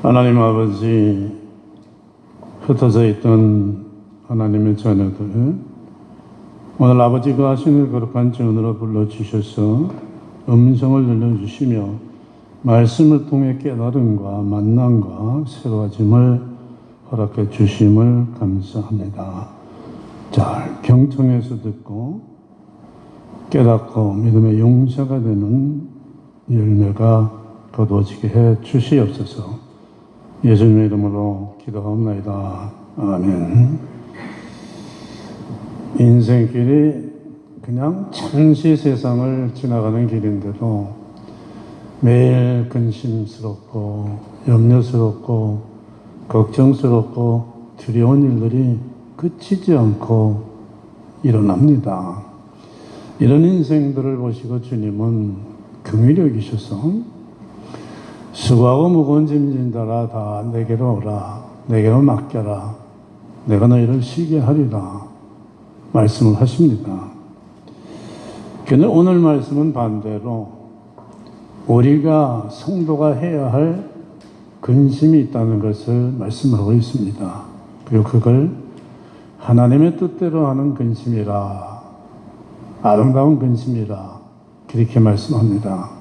하나님 아버지, 흩어져 있던 하나님의 자녀들, 오늘 아버지가 하시는 거룩한 전으로 불러주셔서 음성을 들려주시며 말씀을 통해 깨달음과 만남과 새로워짐을 허락해 주심을 감사합니다. 잘 경청해서 듣고 깨닫고 믿음의 용사가 되는 열매가 거두어지게 해 주시옵소서. 예수님의 이름으로 기도하옵나이다. 아멘. 인생길이 그냥 잠시 세상을 지나가는 길인데도 매일 근심스럽고 염려스럽고 걱정스럽고 두려운 일들이 그치지 않고 일어납니다. 이런 인생들을 보시고 주님은 긍휼히 여기셔서 수고하고 무거운 짐진 자라 다 내게로 오라, 내게로 맡겨라, 내가 너희를 쉬게 하리라 말씀을 하십니다. 그런데 오늘 말씀은 반대로 우리가 성도가 해야 할 근심이 있다는 것을 말씀하고 있습니다. 그리고 그걸 하나님의 뜻대로 하는 근심이라, 아름다운 근심이라 그렇게 말씀합니다.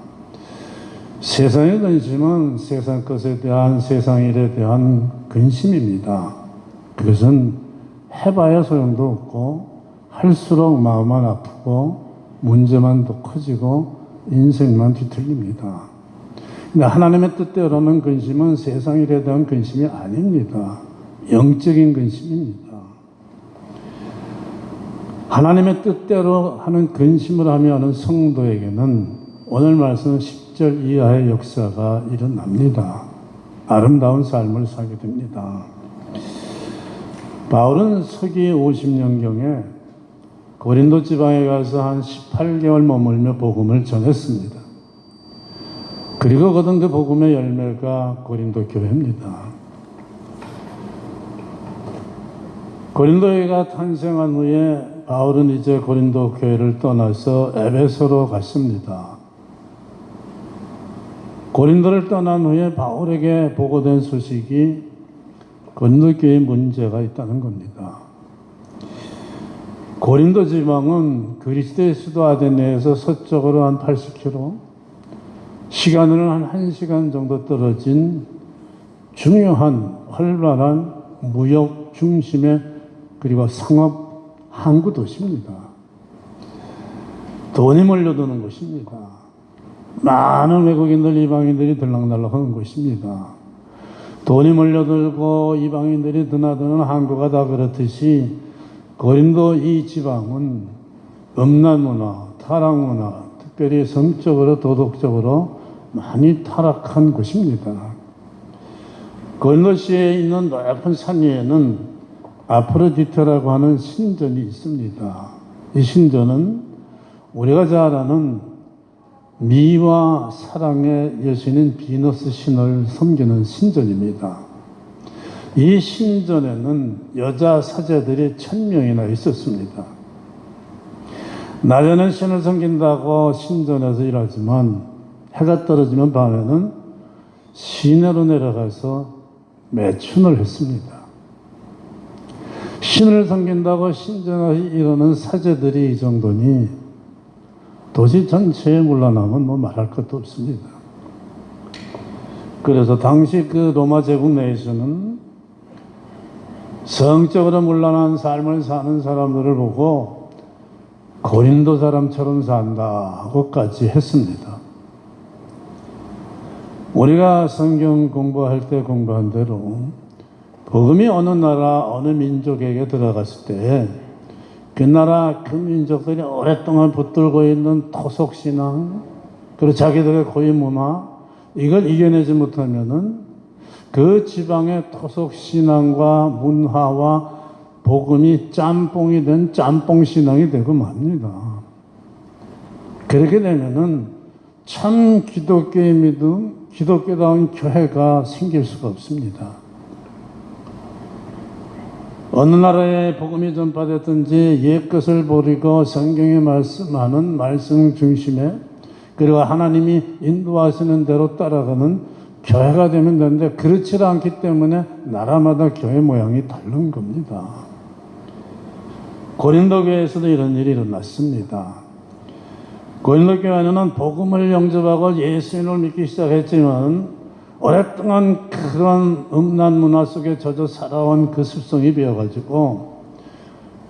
세상의 근심은 세상 것에 대한, 세상 일에 대한 근심입니다. 그것은 해봐야 소용도 없고 할수록 마음만 아프고 문제만 더 커지고 인생만 뒤틀립니다. 근데 하나님의 뜻대로는 근심은 세상 일에 대한 근심이 아닙니다. 영적인 근심입니다. 하나님의 뜻대로 하는 근심을 하며 하는 성도에게는 오늘 말씀 10절 이하의 역사가 일어납니다. 아름다운 삶을 살게 됩니다. 바울은 서기 50년경에 고린도 지방에 가서 한 18개월 머물며 복음을 전했습니다. 그리고 거둔 그 복음의 열매가 고린도 교회입니다. 고린도 교회가 탄생한 후에 바울은 이제 고린도 교회를 떠나서 에베소로 갔습니다. 고린도를 떠난 후에 바울에게 보고된 소식이 고린도 교회에 문제가 있다는 겁니다. 고린도 지방은 그리스도의 수도 아테네에서 서쪽으로 한 80km, 시간으로는 한 1시간 정도 떨어진 중요한 활발한 무역 중심의 그리고 상업 항구 도시입니다. 돈이 몰려드는 곳입니다. 많은 외국인들, 이방인들이 들락날락하는 곳입니다. 돈이 몰려들고 이방인들이 드나드는 항구가 다 그렇듯이 고린도 이 지방은 음란 문화, 타락 문화, 특별히 성적으로 도덕적으로 많이 타락한 곳입니다. 고린도시에 있는 높은 산 위에는 아프로디테라고 하는 신전이 있습니다. 이 신전은 우리가 잘 아는 미와 사랑의 여신인 비너스 신을 섬기는 신전입니다. 이 신전에는 여자 사제들이 1000명이나 있었습니다. 낮에는 신을 섬긴다고 신전에서 일하지만 해가 떨어지면 밤에는 시내로 내려가서 매춘을 했습니다. 신을 섬긴다고 신전에서 일하는 사제들이 이 정도니 도시 전체에 물러나면 뭐 말할 것도 없습니다. 그래서 당시 그 로마 제국 내에서는 성적으로 물러난 삶을 사는 사람들을 보고 고린도 사람처럼 산다고까지 했습니다. 우리가 성경 공부할 때 공부한 대로 복음이 어느 나라, 어느 민족에게 들어갔을 때 그 나라, 그 민족들이 오랫동안 붙들고 있는 토속신앙, 그리고 자기들의 고유 문화, 이걸 이겨내지 못하면은 그 지방의 토속신앙과 문화와 복음이 짬뽕이 된 짬뽕신앙이 되고 맙니다. 그렇게 되면은 참 기독교의 믿음, 기독교다운 교회가 생길 수가 없습니다. 어느 나라에 복음이 전파됐든지 옛것을 버리고 성경에 말씀하는 말씀 중심에 그리고 하나님이 인도하시는 대로 따라가는 교회가 되면 되는데 그렇지 않기 때문에 나라마다 교회 모양이 다른 겁니다. 고린도 교회에서도 이런 일이 일어났습니다. 고린도 교회는 복음을 영접하고 예수님을 믿기 시작했지만 오랫동안 그런 음란 문화 속에 젖어 살아온 그 습성이 배어가지고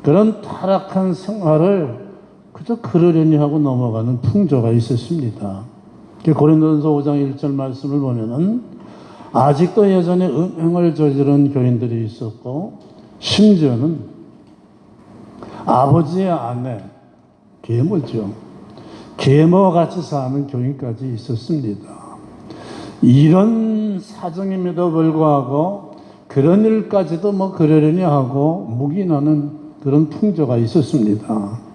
그런 타락한 생활을 그저 그러려니 하고 넘어가는 풍조가 있었습니다. 고린도전서 5장 1절 말씀을 보면은 아직도 여전히 음행을 저지른 교인들이 있었고 심지어는 아버지의 아내, 계모죠. 계모와 같이 사는 교인까지 있었습니다. 이런 사정임에도 불구하고 그런 일까지도 뭐 그러려니 하고 묵인하는 그런 풍조가 있었습니다.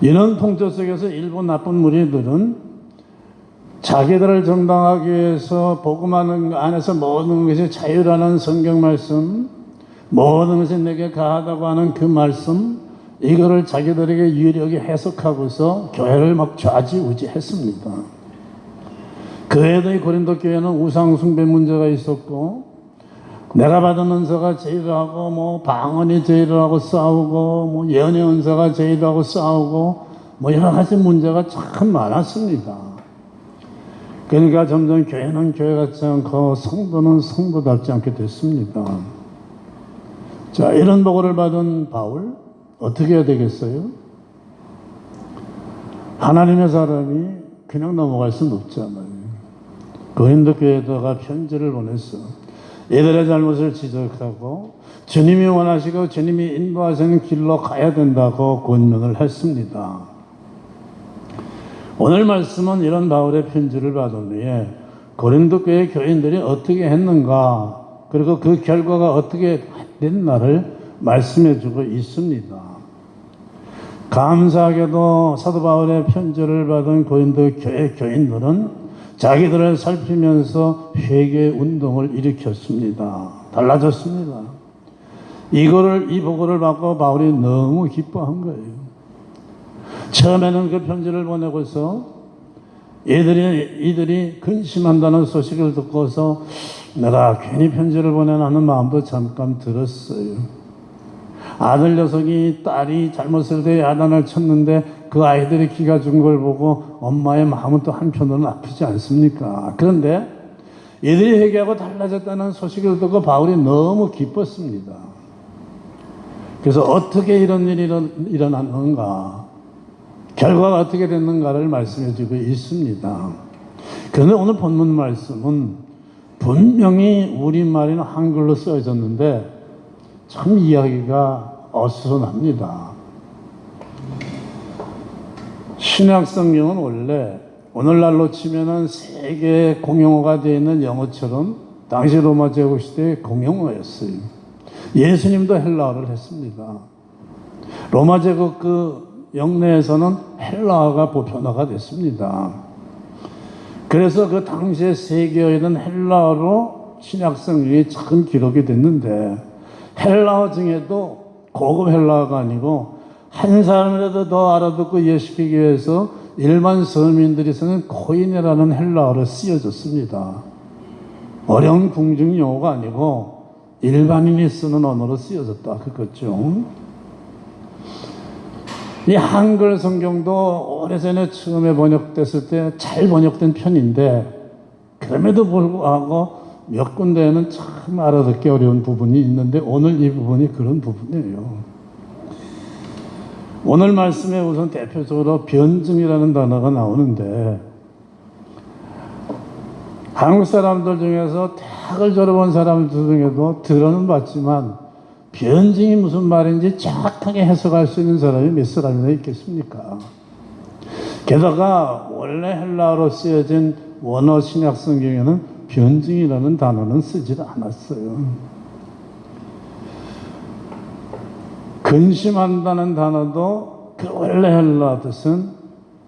이런 풍조 속에서 일부 나쁜 무리들은 자기들을 정당하기 위해서 복음하는 안에서 모든 것이 자유라는 성경 말씀, 모든 것이 내게 가하다고 하는 그 말씀, 이거를 자기들에게 유력히 해석하고서 교회를 막 좌지우지했습니다. 그 외에도 이 고린도 교회는 우상 숭배 문제가 있었고, 내가 받은 은사가 제일하고, 뭐 방언이 제일하고 싸우고, 뭐 예언의 은사가 제일하고 싸우고, 뭐 여러 가지 문제가 참 많았습니다. 그러니까 점점 교회는 교회 같지 않고 성도는 성도답지 않게 됐습니다. 자, 이런 보고를 받은 바울 어떻게 해야 되겠어요? 하나님의 사람이 그냥 넘어갈 수는 없잖아요. 고린도 교회에다가 편지를 보냈어. 이들의 잘못을 지적하고 주님이 원하시고 주님이 인도하시는 길로 가야 된다고 권면을 했습니다. 오늘 말씀은 이런 바울의 편지를 받은 후에 고린도 교회 교인들이 어떻게 했는가, 그리고 그 결과가 어떻게 됐나를 말씀해 주고 있습니다. 감사하게도 사도 바울의 편지를 받은 고린도 교회 교인들은 자기들을 살피면서 회개 운동을 일으켰습니다. 달라졌습니다. 이 보고를 받고 바울이 너무 기뻐한 거예요. 처음에는 그 편지를 보내고서 이들이 근심한다는 소식을 듣고서 내가 괜히 편지를 보내나 하는 마음도 잠깐 들었어요. 아들 녀석이 딸이 잘못을 대 야단을 쳤는데 그 아이들이 기가 준 걸 보고 엄마의 마음은 또 한편으로는 아프지 않습니까? 그런데 이들이 회개하고 달라졌다는 소식을 듣고 바울이 너무 기뻤습니다. 그래서 어떻게 이런 일이 일어났는가, 결과가 어떻게 됐는가를 말씀해 주고 있습니다. 그런데 오늘 본문 말씀은 분명히 우리말인 한글로 써졌는데 참 이야기가 어수선합니다. 신약 성경은 원래 오늘날로 치면은 세계 공용어가 되어 있는 영어처럼 당시 로마 제국 시대의 공용어였어요. 예수님도 헬라어를 했습니다. 로마 제국 그 영내에서는 헬라어가 보편화가 됐습니다. 그래서 그 당시의 세계어에는 헬라어로 신약 성경이 참 기록이 됐는데, 헬라어 중에도 고급 헬라어가 아니고 한 사람이라도 더 알아듣고 이해시키기 위해서 일반 서민들이 쓰는 코인이라는 헬라어로 쓰여졌습니다. 어려운 궁중 용어가 아니고 일반인이 쓰는 언어로 쓰여졌다 그거죠. 이 한글 성경도 오래전에 처음에 번역됐을 때 잘 번역된 편인데, 그럼에도 불구하고 몇 군데에는 참 알아듣기 어려운 부분이 있는데 오늘 이 부분이 그런 부분이에요. 오늘 말씀에 우선 대표적으로 변증이라는 단어가 나오는데, 한국 사람들 중에서 대학을 졸업한 사람들 중에도 들어는 봤지만 변증이 무슨 말인지 정확하게 해석할 수 있는 사람이 몇 사람이나 있겠습니까? 게다가 원래 헬라어로 쓰여진 원어 신약 성경에는 변증이라는 단어는 쓰지 않았어요. 근심한다는 단어도 그 원래 헬라 뜻은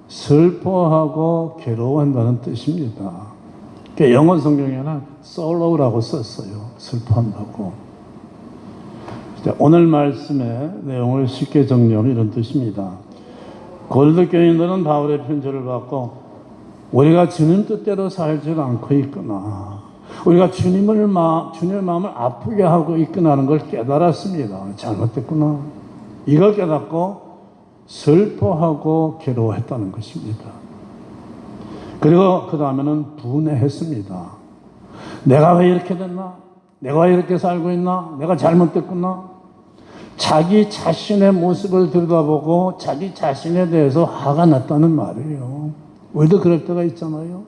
슬퍼하고 괴로워한다는 뜻입니다. 그러니까 영어 성경에는 sorrow라고 썼어요. 슬퍼한다고. 오늘 말씀의 내용을 쉽게 정리하면 이런 뜻입니다. 고린도 교인들은 바울의 편지를 받고 우리가 주님 뜻대로 살지 않고 있구나, 우리가 주님의 마음을 아프게 하고 있구나 하는 걸 깨달았습니다. 잘못됐구나. 이걸 깨닫고 슬퍼하고 괴로워했다는 것입니다. 그리고 그 다음에는 분해했습니다. 내가 왜 이렇게 됐나? 내가 왜 이렇게 살고 있나? 내가 잘못됐구나. 자기 자신의 모습을 들여다보고 자기 자신에 대해서 화가 났다는 말이에요. 우리도 그럴 때가 있잖아요.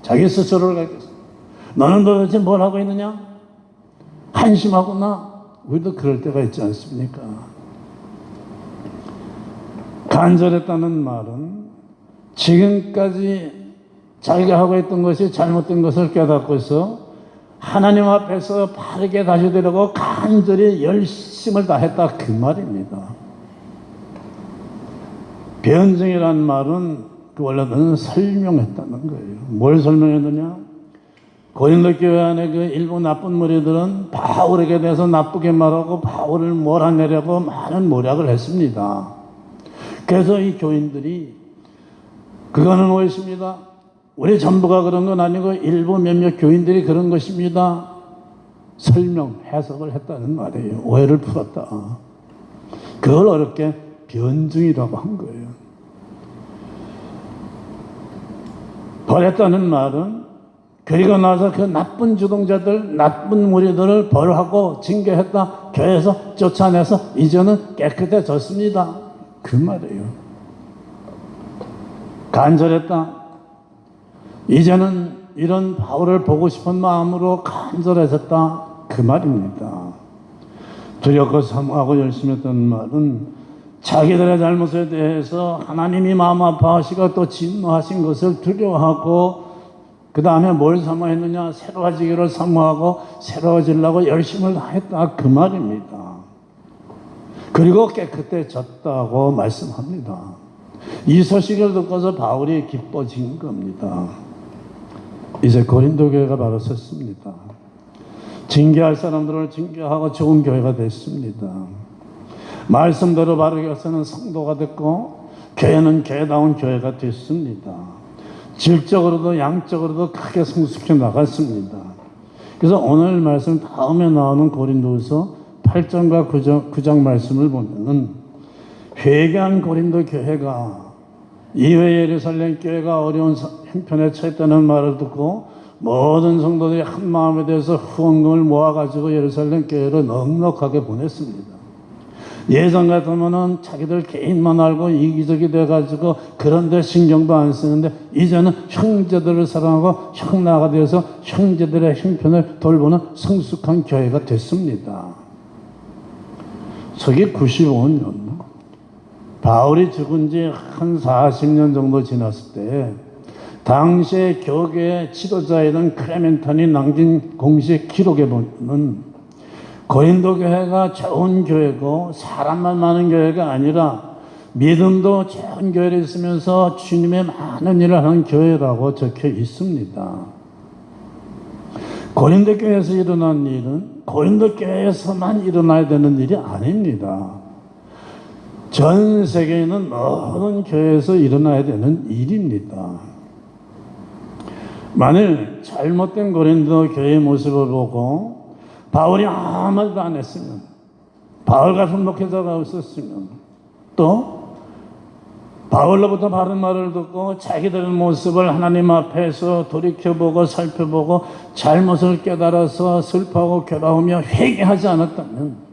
자기 스스로를 가리켜서 너는 도대체 뭘 하고 있느냐? 한심하구나. 우리도 그럴 때가 있지 않습니까? 간절했다는 말은 지금까지 자기가 하고 있던 것이 잘못된 것을 깨닫고서 하나님 앞에서 바르게 다시 되려고 간절히 열심을 다했다, 그 말입니다. 변증이란 말은 원래는 설명했다는 거예요. 뭘 설명했느냐? 고린도 교회 안에 그 일부 나쁜 무리들은 바울에게 대해서 나쁘게 말하고 바울을 몰아내려고 많은 모략을 했습니다. 그래서 이 교인들이 그거는 옳습니다, 우리 전부가 그런 건 아니고 일부 몇몇 교인들이 그런 것입니다, 설명, 해석을 했다는 말이에요. 오해를 풀었다. 그걸 어렵게 변증이라고 한 거예요. 벌했다는 말은 그리고 나서 그 나쁜 주동자들, 나쁜 무리들을 벌하고 징계했다, 교회에서 쫓아내서 이제는 깨끗해졌습니다, 그 말이에요. 간절했다. 이제는 이런 바울을 보고 싶은 마음으로 간절해졌다, 그 말입니다. 두렵고 사모하고 열심히 했다는 말은 자기들의 잘못에 대해서 하나님이 마음 아파하시고 또 진노하신 것을 두려워하고 그 다음에 뭘 사모했느냐? 새로워지기를 사모하고 새로워지려고 열심을 다했다, 그 말입니다. 그리고 깨끗해졌다고 말씀합니다. 이 소식을 듣고서 바울이 기뻐진 겁니다. 이제 고린도 교회가 바로 섰습니다. 징계할 사람들을 징계하고 좋은 교회가 됐습니다. 말씀대로 바르게 사는 성도가 됐고 교회는 교회다운 교회가 됐습니다. 질적으로도 양적으로도 크게 성숙해 나갔습니다. 그래서 오늘 말씀 다음에 나오는 고린도후서 8장과 9장 말씀을 보면은 회개한 고린도 교회가 이외 예루살렘 교회가 어려운 형편에 처했다는 말을 듣고 모든 성도들이 한 마음에 대해서 후원금을 모아가지고 예루살렘 교회를 넉넉하게 보냈습니다. 예전 같으면은 자기들 개인만 알고 이기적이 돼가지고 그런데 신경도 안 쓰는데 이제는 형제들을 사랑하고 형나가 되어서 형제들의 형편을 돌보는 성숙한 교회가 됐습니다. 서기 95년 바울이 죽은 지 한 40년 정도 지났을 때 당시의 교계의 지도자이던 클레멘탄이 남긴 공식 기록에 보면 고린도 교회가 좋은 교회고 사람만 많은 교회가 아니라 믿음도 좋은 교회를 있으면서 주님의 많은 일을 하는 교회라고 적혀 있습니다. 고린도 교회에서 일어난 일은 고린도 교회에서만 일어나야 되는 일이 아닙니다. 전 세계에 있는 모든 교회에서 일어나야 되는 일입니다. 만일 잘못된 고린도 교회의 모습을 보고 바울이 아무 말도 안 했으면, 바울과 손목회자가 없었으면, 또 바울로부터 바른 말을 듣고 자기들의 모습을 하나님 앞에서 돌이켜보고 살펴보고 잘못을 깨달아서 슬퍼하고 괴로우며 회개하지 않았다면,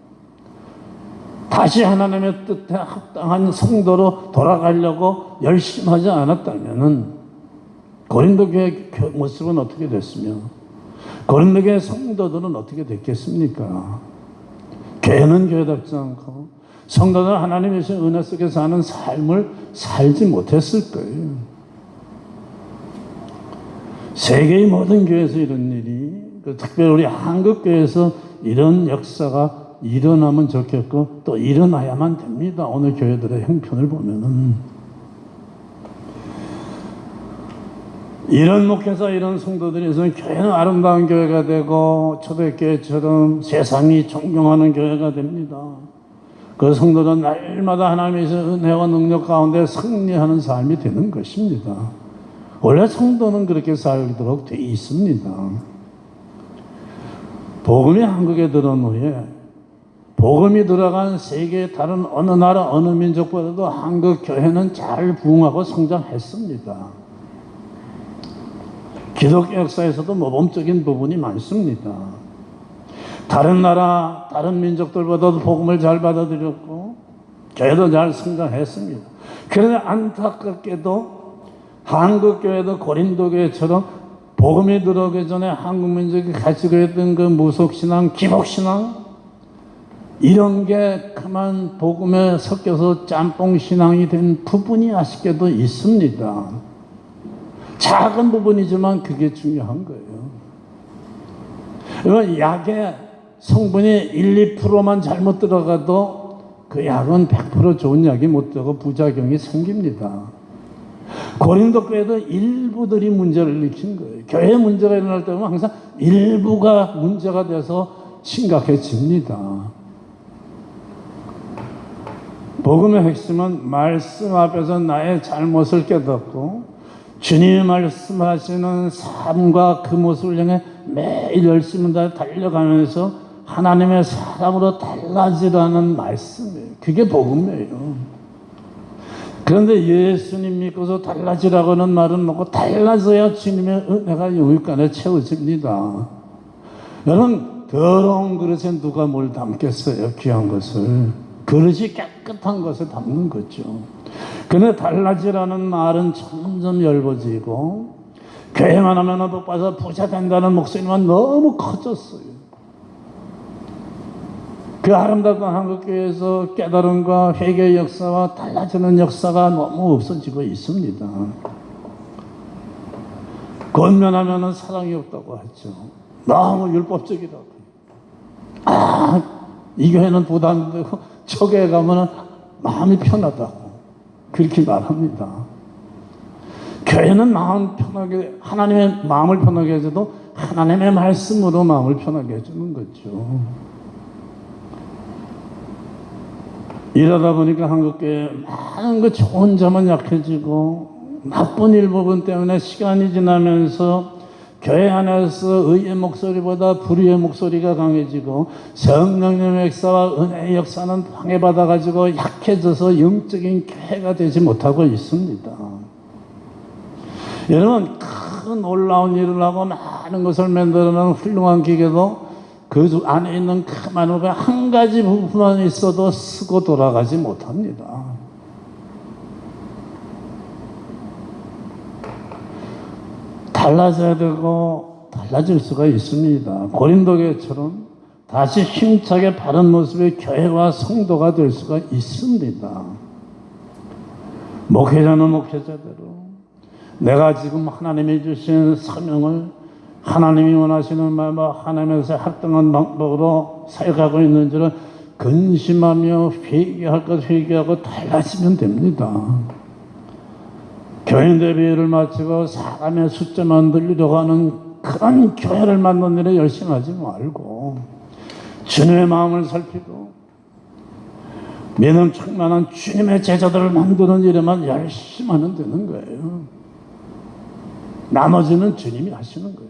다시 하나님의 뜻에 합당한 성도로 돌아가려고 열심히 하지 않았다면 고린도 교회 모습은 어떻게 됐으며 고린도 교회 성도들은 어떻게 됐겠습니까? 교회는 교회답지 않고 성도들은 하나님의 은혜 속에 사는 삶을 살지 못했을 거예요. 세계의 모든 교회에서 이런 일이, 특별히 우리 한국 교회에서 이런 역사가 일어나면 좋겠고 또 일어나야만 됩니다. 오늘 교회들의 형편을 보면은 이런 목회자, 이런 성도들이 있으면 교회는 아름다운 교회가 되고 초대교회처럼 세상이 존경하는 교회가 됩니다. 그 성도는 날마다 하나님의 은혜와 능력 가운데 승리하는 삶이 되는 것입니다. 원래 성도는 그렇게 살도록 되어 있습니다. 복음이 한국에 들어온 후에 복음이 들어간 세계의 다른 어느 나라 어느 민족보다도 한국 교회는 잘 부흥하고 성장했습니다. 기독교 역사에서도 모범적인 부분이 많습니다. 다른 나라 다른 민족들보다도 복음을 잘 받아들였고 교회도 잘 성장했습니다. 그런데 안타깝게도 한국 교회도 고린도 교회처럼 복음이 들어오기 전에 한국 민족이 가지고 있던 그 무속신앙, 기복신앙 이런 게 그만 복음에 섞여서 짬뽕신앙이 된 부분이 아쉽게도 있습니다. 작은 부분이지만 그게 중요한 거예요. 약에 성분이 1, 2%만 잘못 들어가도 그 약은 100% 좋은 약이 못 되고 부작용이 생깁니다. 고린도 교회도 일부들이 문제를 일으킨 거예요. 교회 문제가 일어날 때 보면 항상 일부가 문제가 돼서 심각해집니다. 복음의 핵심은 말씀 앞에서 나의 잘못을 깨닫고 주님이 말씀하시는 삶과 그 모습을 향해 매일 열심히 달려가면서 하나님의 사람으로 달라지라는 말씀이에요. 그게 복음이에요. 그런데 예수님 믿고서 달라지라고 하는 말은 뭐고 달라져야 주님의 은혜가 영육간에 채워집니다. 여러분 더러운 그릇에 누가 뭘 담겠어요? 귀한 것을. 그릇이 깨끗한 것을 담는 거죠. 그런데 달라지라는 말은 점점 얇아지고 교회만 하면 복받아 부자 된다는 목소리만 너무 커졌어요. 그 아름다운 한국교회에서 깨달음과 회개의 역사와 달라지는 역사가 너무 없어지고 있습니다. 권면하면 사랑이 없다고 하죠. 너무 율법적이라고. 이 교회는 부담되고 저 교회 가면 마음이 편하다고 그렇게 말합니다. 교회는 마음 편하게 하나님의 마음을 편하게 해줘도 하나님의 말씀으로 마음을 편하게 해주는 거죠. 이러다 보니까 한국교회 많은 그 좋은 점은 약해지고 나쁜 일부분 때문에 시간이 지나면서 교회 안에서 의의 목소리보다 불의의 목소리가 강해지고 성령님의 역사와 은혜의 역사는 방해받아가지고 약해져서 영적인 교회가 되지 못하고 있습니다. 여러분 큰 놀라운 일을 하고 많은 것을 만들어내는 훌륭한 기계도 그 안에 있는 그만 한 가지 부분만 있어도 쓰고 돌아가지 못합니다. 달라져야 되고 달라질 수가 있습니다. 고린도교회처럼 다시 힘차게 바른 모습의 교회와 성도가 될 수가 있습니다. 목회자는 목회자대로 내가 지금 하나님이 주신 사명을 하나님이 원하시는 말과 하나님에서 합당한 방법으로 사역하고 있는지를 근심하며 회개할 것 회개하고 달라지면 됩니다. 교인 대비를 마치고 사람의 숫자만 늘리려고 하는 그런 교회를 만드는 일에 열심히 하지 말고 주님의 마음을 살피고 믿음 충만한 주님의 제자들을 만드는 일에만 열심히 하면 되는 거예요. 나머지는 주님이 하시는 거예요.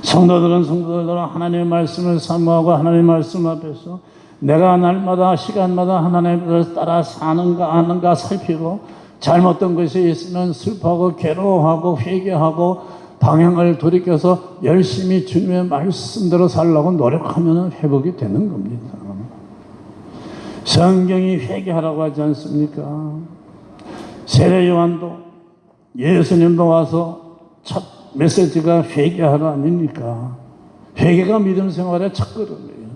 성도들은 성도들은 하나님의 말씀을 사모하고 하나님의 말씀 앞에서 내가 날마다 시간마다 하나님을 따라 사는가 아는가 살피고 잘못된 것이 있으면 슬퍼하고 괴로워하고 회개하고 방향을 돌이켜서 열심히 주님의 말씀대로 살려고 노력하면 회복이 되는 겁니다. 성경이 회개하라고 하지 않습니까? 세례 요한도 예수님도 와서 첫 메시지가 회개하라 아닙니까? 회개가 믿음 생활의 첫걸음이에요.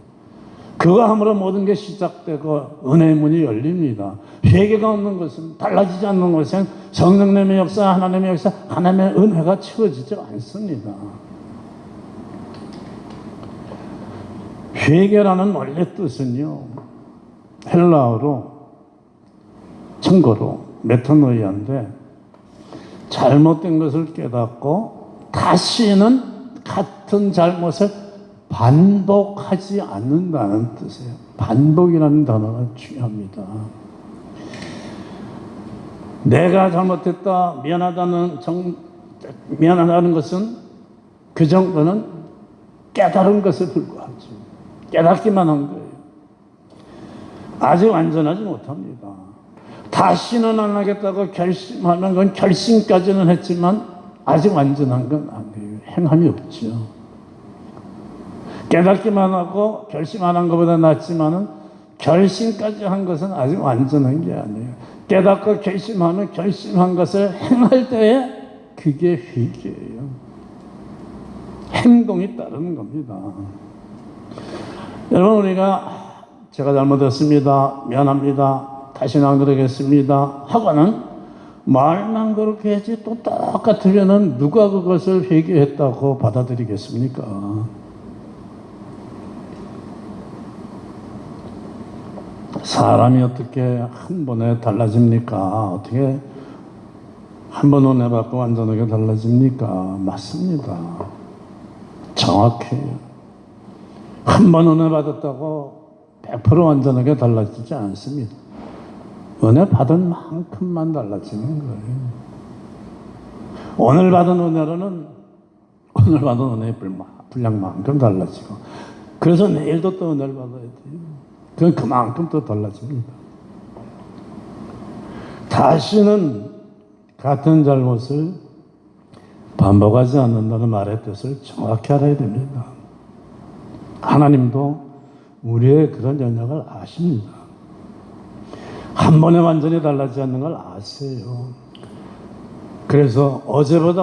그거 함으로 모든 게 시작되고 은혜의 문이 열립니다. 회개가 없는 것은 달라지지 않는 것은 성령님의 역사, 하나님의 역사, 하나님의 은혜가 채워지지 않습니다. 회개라는 원래 뜻은요, 헬라어로 청거로 메타노이아인데 잘못된 것을 깨닫고 다시는 같은 잘못을 반복하지 않는다는 뜻이에요. 반복이라는 단어가 중요합니다. 내가 잘못했다, 미안하다는 것은 그 정도는 깨달은 것에 불과하죠. 깨닫기만 한 거예요. 아직 완전하지 못합니다. 다시는 안 하겠다고 결심하는 건 결심까지는 했지만 아직 완전한 건 아니에요. 행함이 없죠. 깨닫기만 하고 결심 안 한 것보다 낫지만은 결심까지 한 것은 아직 완전한 게 아니에요. 깨닫고 결심하면 결심한 것을 행할 때에 그게 회개예요. 행동이 따르는 겁니다. 여러분, 우리가 제가 잘못했습니다, 미안합니다, 다시는 안 그러겠습니다 하고는 말만 그렇게 하지 또 똑같으면은 누가 그것을 회개했다고 받아들이겠습니까? 사람이 어떻게 한 번에 달라집니까? 어떻게 한 번 은혜 받고 완전하게 달라집니까? 맞습니다. 정확해요. 한 번 은혜 받았다고 100% 완전하게 달라지지 않습니다. 은혜 받은 만큼만 달라지는 거예요. 오늘 받은 은혜로는 오늘 받은 은혜의 분량만큼 달라지고, 그래서 내일도 또 은혜를 받아야 돼요. 그건 그만큼 또 달라집니다. 다시는 같은 잘못을 반복하지 않는다는 말의 뜻을 정확히 알아야 됩니다. 하나님도 우리의 그런 영역을 아십니다. 한 번에 완전히 달라지지 않는 걸 아세요. 그래서 어제보다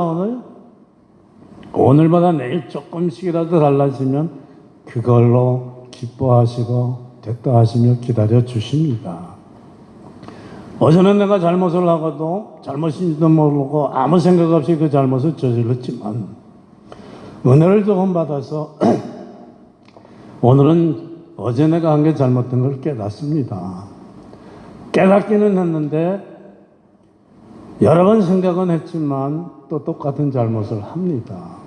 오늘보다 내일 조금씩이라도 달라지면 그걸로 기뻐하시고 됐다 하시며 기다려 주십니다. 어제는 내가 잘못을 하고도 잘못인지도 모르고 아무 생각 없이 그 잘못을 저질렀지만 은혜를 조금 받아서 오늘은 어제 내가 한 게 잘못된 걸 깨닫습니다. 깨닫기는 했는데 여러 번 생각은 했지만 또 똑같은 잘못을 합니다.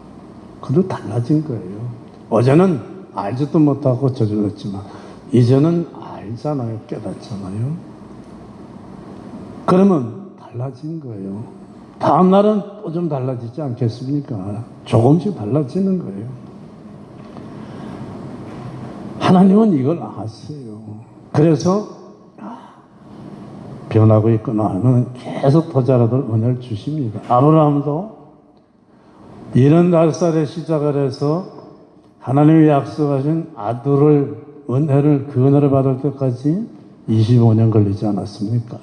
그래도 달라진 거예요. 어제는 알지도 못하고 저질렀지만 이제는 알잖아요. 깨닫잖아요. 그러면 달라진 거예요. 다음 날은 또 좀 달라지지 않겠습니까? 조금씩 달라지는 거예요. 하나님은 이걸 아세요. 그래서 변하고 있구나 하면 계속 더 잘하도록 은혜를 주십니다. 아브라함도 70살에 시작을 해서 하나님이 약속하신 아들을 그 은혜를 받을 때까지 25년 걸리지 않았습니까?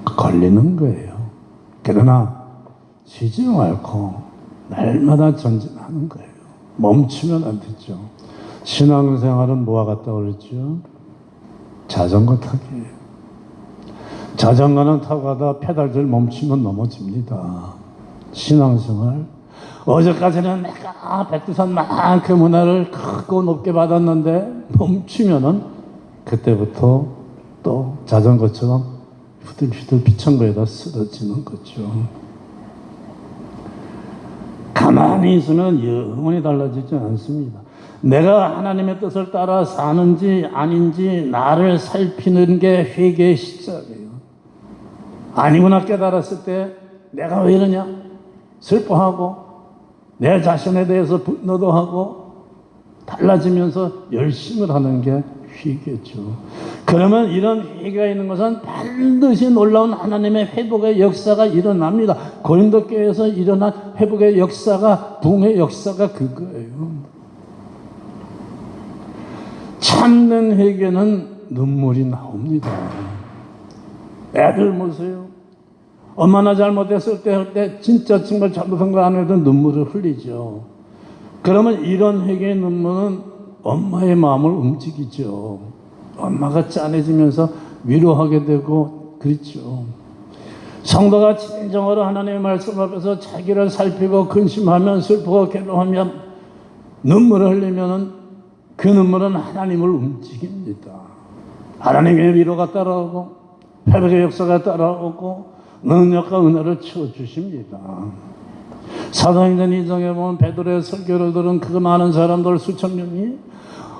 걸리는 거예요. 그러나 쉬지 말고 날마다 전진하는 거예요. 멈추면 안 되죠. 신앙생활은 뭐와 같다고 그랬죠? 자전거 타기예요. 자전거는 타고 가다 페달질 멈추면 넘어집니다. 신앙생활. 어제까지는 내가 백두산만큼 은혜를 크고 높게 받았는데 멈추면은 그때부터 또 자전거처럼 후들후들 비천거에다 쓰러지는 거죠. 가만히 있으면 영원히 달라지지 않습니다. 내가 하나님의 뜻을 따라 사는지 아닌지 나를 살피는 게 회개의 시작이에요. 아니구나 깨달았을 때 내가 왜 이러냐 슬퍼하고 내 자신에 대해서 분노도 하고 달라지면서 열심을 하는 게 회개죠. 그러면 이런 회개가 있는 것은 반드시 놀라운 하나님의 회복의 역사가 일어납니다. 고린도교회에서 일어난 회복의 역사가, 부흥의 역사가 그거예요. 참는 회개는 눈물이 나옵니다. 애들 보세요. 얼마나 잘못했을 때 진짜 정말 잘못한 거 안 해도 눈물을 흘리죠. 그러면 이런 회개의 눈물은 엄마의 마음을 움직이죠. 엄마가 짠해지면서 위로하게 되고 그렇죠. 성도가 진정으로 하나님의 말씀 앞에서 자기를 살피고 근심하면 슬프고 괴로워하면 눈물을 흘리면 그 눈물은 하나님을 움직입니다. 하나님의 위로가 따라오고 회복의 역사가 따라오고 능력과 은혜를 채워주십니다. 사도행전 2장에 보면 베드로의 설교를 들은 그 많은 사람들 수천 명이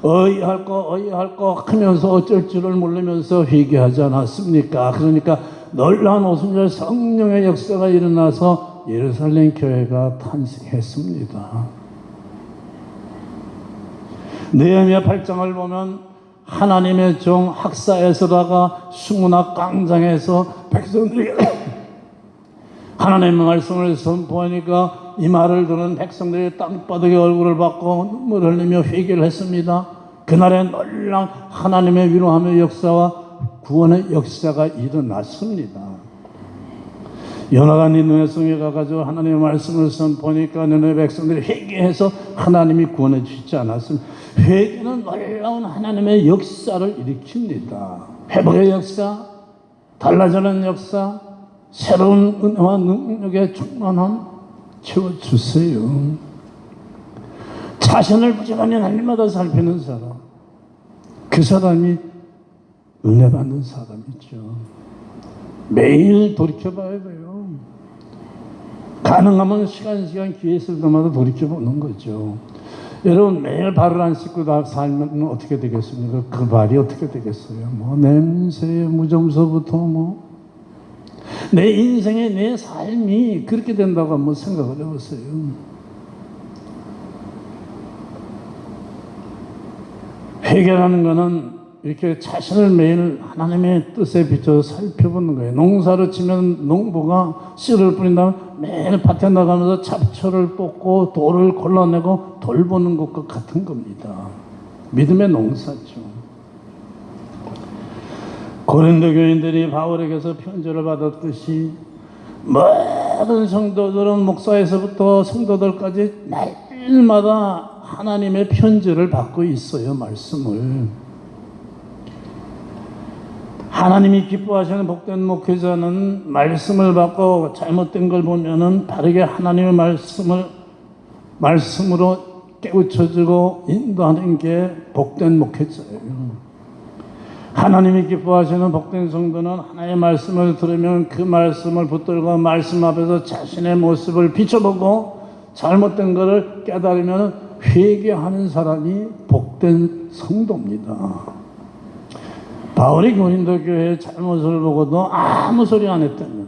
어이할 거 하면서 어쩔 줄을 모르면서 회개하지 않았습니까? 그러니까 놀라운 오순절 성령의 역사가 일어나서 예루살렘 교회가 탄생했습니다. 느헤미야 8장을 보면 하나님의 종 학사에서다가 수문학 광장에서 백성들이 하나님의 말씀을 선포하니까 이 말을 들은 백성들이 땅바닥에 얼굴을 받고 눈물 흘리며 회개를 했습니다. 그날에 놀라운 하나님의 위로하며 역사와 구원의 역사가 일어났습니다. 요나가 니느웨 성에 가가지고 하나님의 말씀을 선포하니까 니느웨 백성들이 회개해서 하나님이 구원해 주시지 않았습니다. 회개는 놀라운 하나님의 역사를 일으킵니다. 회복의 역사, 달라지는 역사, 새로운 은혜와 능력의 충만함 채워주세요. 자신을 부지런히 날마다 살피는 사람, 그 사람이 은혜 받는 사람이죠. 매일 돌이켜봐야 돼요. 가능하면 시간 기회 있을 때마다 돌이켜보는 거죠. 여러분 매일 발을 안 씻고 다 살면 어떻게 되겠습니까? 그 발이 어떻게 되겠어요? 뭐 냄새, 무좀서부터 내 인생의 내 삶이 그렇게 된다고 한번 생각을 해보세요. 회개라는 것은 이렇게 자신을 매일 하나님의 뜻에 비춰 살펴보는 거예요. 농사를 치면 농부가 씨를 뿌린 다음에 매일 밭에 나가면서 잡초를 뽑고 돌을 골라내고 돌보는 것과 같은 겁니다. 믿음의 농사죠. 고린도 교인들이 바울에게서 편지를 받았듯이 모든 성도들은 목사에서부터 성도들까지 날마다 하나님의 편지를 받고 있어요. 말씀을. 하나님이 기뻐하시는 복된 목회자는 말씀을 받고 잘못된 걸 보면은 바르게 하나님의 말씀으로 깨우쳐주고 인도하는 게 복된 목회자예요. 하나님이 기뻐하시는 복된 성도는 하나님의 말씀을 들으면 그 말씀을 붙들고 말씀 앞에서 자신의 모습을 비춰보고 잘못된 것을 깨달으면 회개하는 사람이 복된 성도입니다. 바울이 고린도 교회의 잘못을 보고도 아무 소리 안 했다면,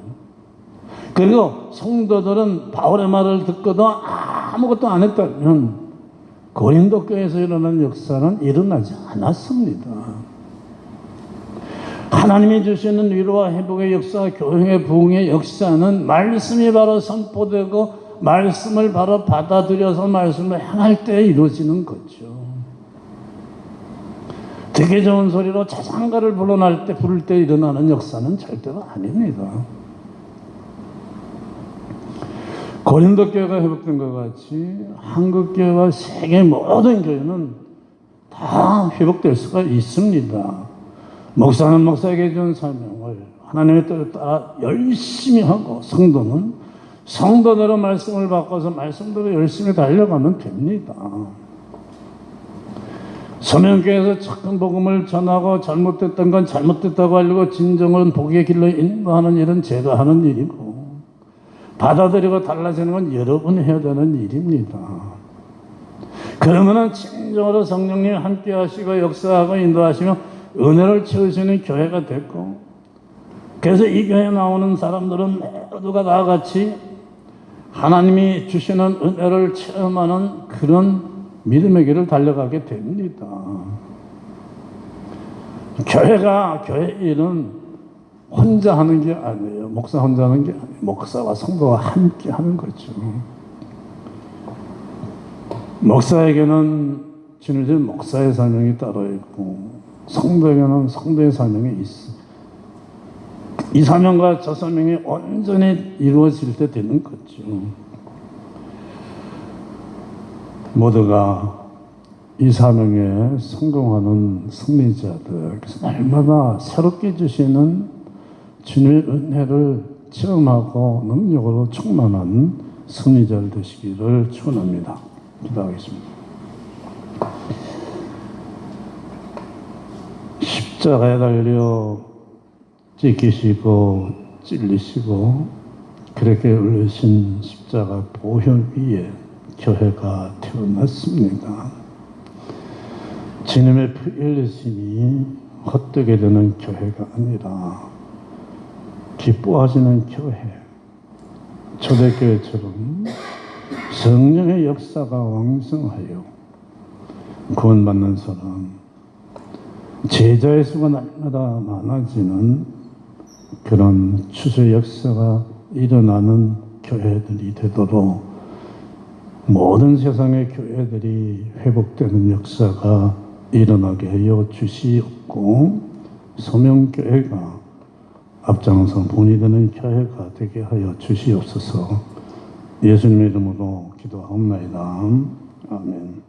그리고 성도들은 바울의 말을 듣고도 아무것도 안 했다면 고린도 교회에서 일어난 역사는 일어나지 않았습니다. 하나님이 주시는 위로와 회복의 역사, 교회의 부흥의 역사는 말씀이 바로 선포되고 말씀을 바로 받아들여서 말씀을 행할 때 이루어지는 거죠. 되게 좋은 소리로 자장가를 부를 때 일어나는 역사는 절대로 아닙니다. 고린도 교회가 회복된 것 같이 한국 교회와 세계 모든 교회는 다 회복될 수가 있습니다. 목사는 목사에게 준 사명을 하나님의 뜻에 따라 열심히 하고, 성도는 성도대로 말씀을 바꿔서 말씀대로 열심히 달려가면 됩니다. 서명교회에서 착한 복음을 전하고 잘못됐던 건 잘못됐다고 알리고 진정은 복의 길로 인도하는 일은 제가 하는 일이고, 받아들이고 달라지는 건 여러분이 해야 되는 일입니다. 그러면은 진정으로 성령님이 함께 하시고 역사하고 인도하시며 은혜를 채우시는 교회가 됐고, 그래서 이 교회에 나오는 사람들은 모두가 다 같이 하나님이 주시는 은혜를 체험하는 그런 믿음의 길을 달려가게 됩니다. 교회 일은 혼자 하는 게 아니에요. 목사 혼자 하는 게 아니에요. 목사와 성도가 함께 하는 거죠. 목사에게는 주어진 목사의 사명이 따로 있고, 성도에게는 성도의 사명이 있어. 이 사명과 저 사명이 온전히 이루어질 때 되는 거죠. 모두가 이 사명에 성공하는 승리자들, 그래서 날마다 새롭게 주시는 주님의 은혜를 체험하고 능력으로 충만한 승리자들 되시기를 축원합니다. 기도하겠습니다. 십자가에 달려 찢기시고 찔리시고 그렇게 울리신 십자가 보혈 위에 교회가 태어났습니다. 주님의 피 흘리심이 헛되게 되는 교회가 아니라 기뻐하시는 교회, 초대교회처럼 성령의 역사가 왕성하여 구원받는 사람, 제자의 수가 날마다 많아지는 그런 추수 역사가 일어나는 교회들이 되도록 모든 세상의 교회들이 회복되는 역사가 일어나게 하여 주시옵고, 소명교회가 앞장서 본이 되는 교회가 되게 하여 주시옵소서. 예수님의 이름으로 기도하옵나이다. 아멘.